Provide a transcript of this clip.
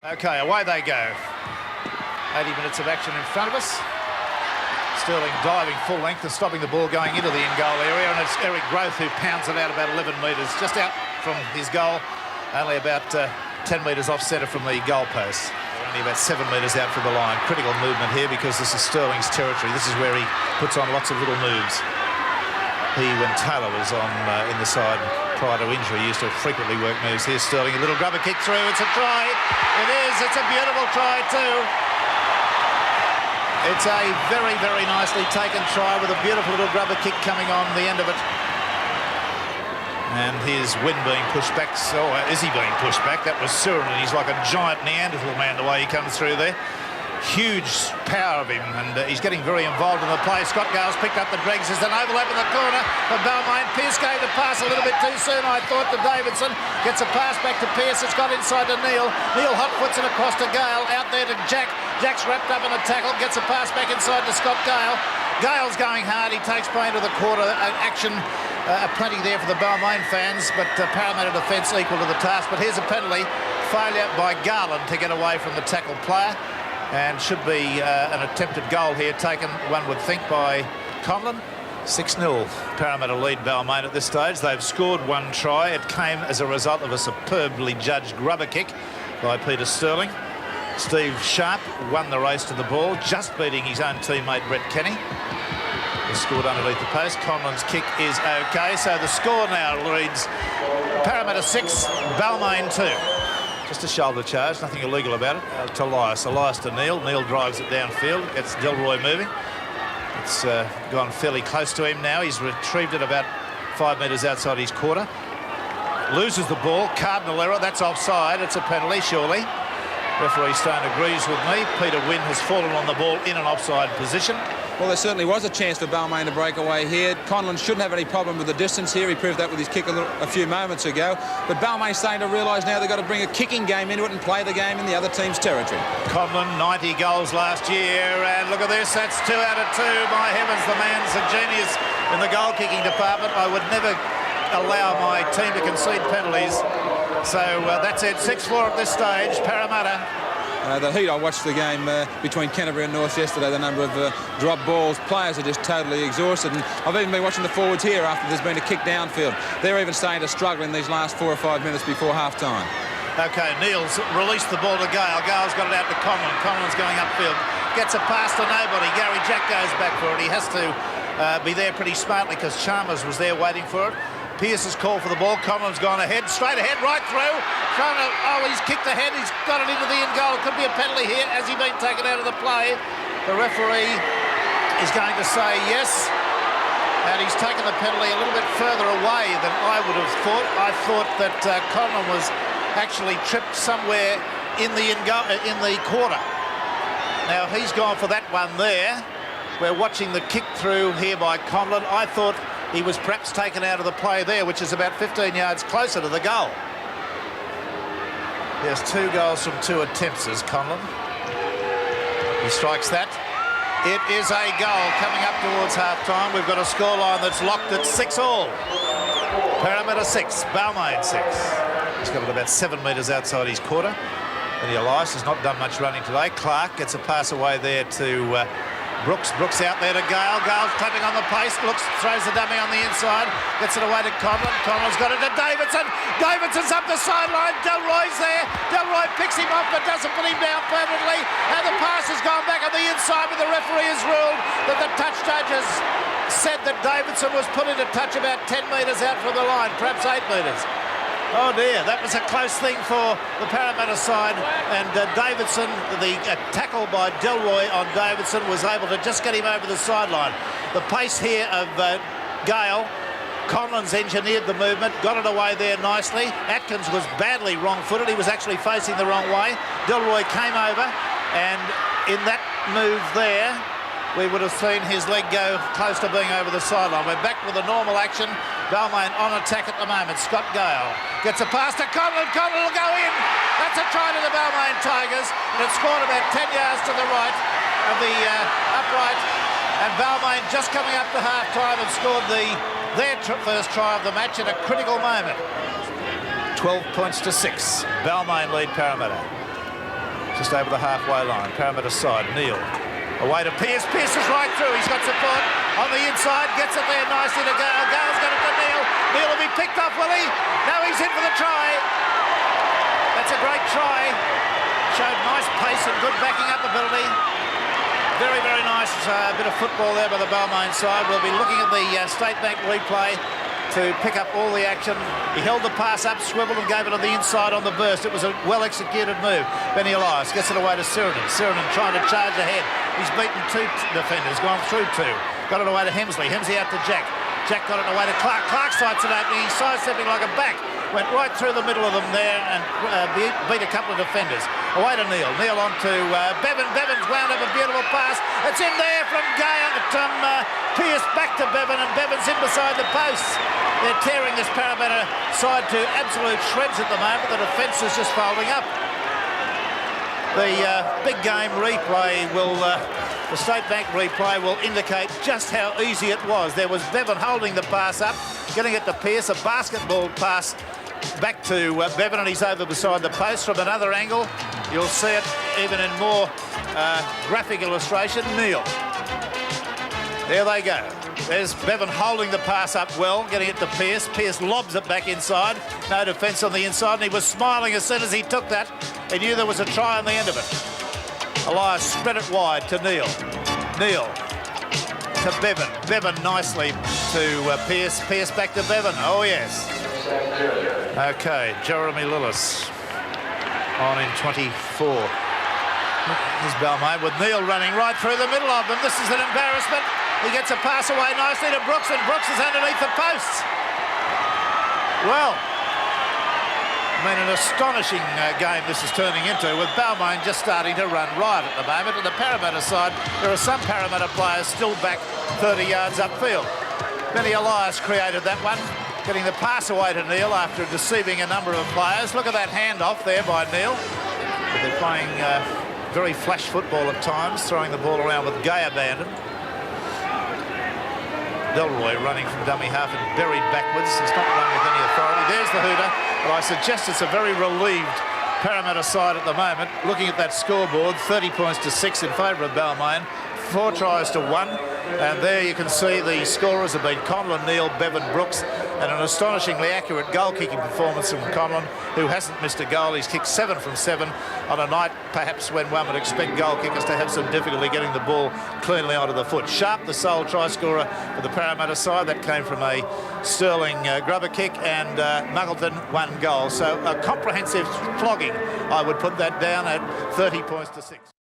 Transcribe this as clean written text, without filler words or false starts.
Okay, away they go. 80 minutes of action in front of us. Sterling diving full length and stopping the ball going into the in-goal area, and it's Eric Growth who pounds it out about 11 metres, just out from his goal, only about 10 metres off centre from the goal post. They're only about 7 metres out from the line. Critical movement here because this is Sterling's territory. This is where he puts on lots of little moves. When Taylor was on in the side prior to injury, used to frequently work moves. Here's Sterling, a little grubber kick through. It's a try. It is. It's a beautiful try too. It's a very, very nicely taken try with a beautiful little grubber kick coming on the end of it. And here's Wynn being pushed back. So is he being pushed back? That was Surin, and he's like a giant Neanderthal man the way he comes through there. Huge power of him, and he's getting very involved in the play. Scott Gales picked up the dregs. There's an overlap in the corner for Balmain. Pearce gave the pass a little bit too soon, I thought, to Davidson. Gets a pass back to Pearce. It's got inside to Neil. Neil hot-foots it across to Gale. Out there to Jack. Jack's wrapped up in a tackle. Gets a pass back inside to Scott Gale. Gale's going hard. He takes play into the quarter. Action plenty there for the Balmain fans, but Parramatta defence equal to the task. But here's a penalty. Failure by Garland to get away from the tackle player. And should be an attempted goal here taken, one would think, by Cronin. 6-0 Parramatta lead Balmain at this stage. They've scored one try. It came as a result of a superbly judged grubber kick by Peter Sterling. Steve Sharp won the race to the ball, just beating his own teammate Brett Kenny. He scored underneath the post. Cronin's kick is okay. So the score now reads Parramatta 6, Balmain 2. Just a shoulder charge, nothing illegal about it. To Elias. Elias to Neil. Neil drives it downfield, gets Delroy moving. It's gone fairly close to him now. He's retrieved it about 5 metres outside his quarter. Loses the ball. Cardinal error. That's offside. It's a penalty, surely. Referee Stone agrees with me. Peter Wynn has fallen on the ball in an offside position. Well, there certainly was a chance for Balmain to break away here. Cronin shouldn't have any problem with the distance here. He proved that with his kick a few moments ago. But Balmain's starting to realise now they've got to bring a kicking game into it and play the game in the other team's territory. Cronin, 90 goals last year, and look at this, that's 2 out of 2. My heavens, the man's a genius in the goal-kicking department. I would never allow my team to concede penalties. So that's it, 6-4 at this stage, Parramatta. The heat, I watched the game between Canterbury and North yesterday, the number of drop balls. Players are just totally exhausted, and I've even been watching the forwards here after there's been a kick downfield. They're even starting to struggle in these last 4 or 5 minutes before half-time. OK, Neil's released the ball to Gale. Gale's got it out to Cronin. Cronin's going upfield. Gets a pass to nobody. Gary Jack goes back for it. He has to be there pretty smartly because Chalmers was there waiting for it. Pearce has called for the ball. Cronin's gone ahead, straight ahead, right through. Cronin, he's kicked ahead. He's got it into the end goal. It could be a penalty here. Has he been taken out of the play? The referee is going to say yes. And he's taken the penalty a little bit further away than I would have thought. I thought that Cronin was actually tripped somewhere in the quarter. Now, he's gone for that one there. We're watching the kick through here by Cronin. I thought he was perhaps taken out of the play there, which is about 15 yards closer to the goal. He has 2 goals from 2 attempts as Cronin. He strikes that. It is a goal coming up towards half-time. We've got a scoreline that's locked at 6-all. Parramatta 6, Balmain 6. He's got it about 7 metres outside his quarter. And Elias has not done much running today. Clark gets a pass away there to Brooks. Brooks out there to Gale. Gale's tapping on the pace. Looks, throws the dummy on the inside. Gets it away to Cronin. Cronin's got it to Davidson. Davidson's up the sideline. Delroy's there. Delroy picks him off but doesn't put him down permanently. And the pass has gone back on the inside, but the referee has ruled that the touch judges said that Davidson was put into touch about 10 metres out from the line, perhaps 8 metres. Oh dear, that was a close thing for the Parramatta side, and Davidson, the tackle by Delroy on Davidson, was able to just get him over the sideline. The pace here of Gale, Cronin's engineered the movement, got it away there nicely. Atkins was badly wrong-footed, he was actually facing the wrong way. Delroy came over, and in that move there, we would have seen his leg go close to being over the sideline. We're back with a normal action. Balmain on attack at the moment. Scott Gale gets a pass to Cronin. Cronin will go in. That's a try to the Balmain Tigers. And it's scored about 10 yards to the right of the upright. And Balmain just coming up to half-time and scored their first try of the match at a critical moment. 12 points to 6. Balmain lead Parramatta. just over the halfway line. Parramatta side, Neil. Away to Pearce. Pearce is right through. He's got support on the inside. Gets it there nicely to Gale. Gale's got it to Neil. Neil will be picked off, will he? No, he's in for the try. That's a great try. Showed nice pace and good backing up ability. Very, very nice bit of football there by the Balmain side. We'll be looking at the State Bank replay to pick up all the action. He held the pass up, swiveled and gave it on the inside on the burst. It was a well-executed move. Benny Elias gets it away to Sirenen. Sirenen trying to charge ahead. He's beaten 2 defenders, gone through 2. Got it away to Hemsley. Hemsley out to Jack. Jack got it away to Clark. Clark sides it opening. He's sidestepping like a back. Went right through the middle of them there and beat a couple of defenders. Away to Neil. Neil on to Bevan. Bevan's wound up a beautiful pass. It's in there from Pearce back to Bevan, and Bevan's in beside the posts. They're tearing this Parramatta side to absolute shreds at the moment. The defence is just folding up. The big game replay will, the State Bank replay will indicate just how easy it was. There was Bevan holding the pass up, getting it to Pearce, a basketball pass back to Bevan, and he's over beside the post. From another angle, you'll see it even in more graphic illustration. Neil. There they go. There's Bevan holding the pass up well, getting it to Pearce. Pearce lobs it back inside. No defence on the inside, and he was smiling as soon as he took that. He knew there was a try on the end of it. Elias spread it wide to Neil. Neil to Bevan. Bevan nicely to Pearce. Pearce back to Bevan. Oh, yes. OK, Jeremy Lillis on in 24. Here's Balmain with Neil running right through the middle of them. This is an embarrassment. He gets a pass away nicely to Brooks, and Brooks is underneath the posts. Well, I mean, an astonishing game this is turning into, with Balmain just starting to run riot at the moment. On the Parramatta side, there are some Parramatta players still back 30 yards upfield. Benny Elias created that one, getting the pass away to Neil after deceiving a number of players. Look at that handoff there by Neil. They're playing very flash football at times, throwing the ball around with gay abandon. Delroy running from dummy half and buried backwards. He's not run with any authority. There's the hooter, but I suggest it's a very relieved Parramatta side at the moment. Looking at that scoreboard, 30 points to 6 in favour of Balmain, 4 tries to 1. And there you can see the scorers have been Conlon, Neil, Bevan, Brooks, and an astonishingly accurate goal-kicking performance from Conlon, who hasn't missed a goal. He's kicked 7 from 7 on a night perhaps when one would expect goal kickers to have some difficulty getting the ball cleanly onto the foot. Sharp, the sole try scorer for the Parramatta side. That came from a sterling grubber kick, and Muggleton 1 goal. So a comprehensive flogging, I would put that down at 30 points to 6.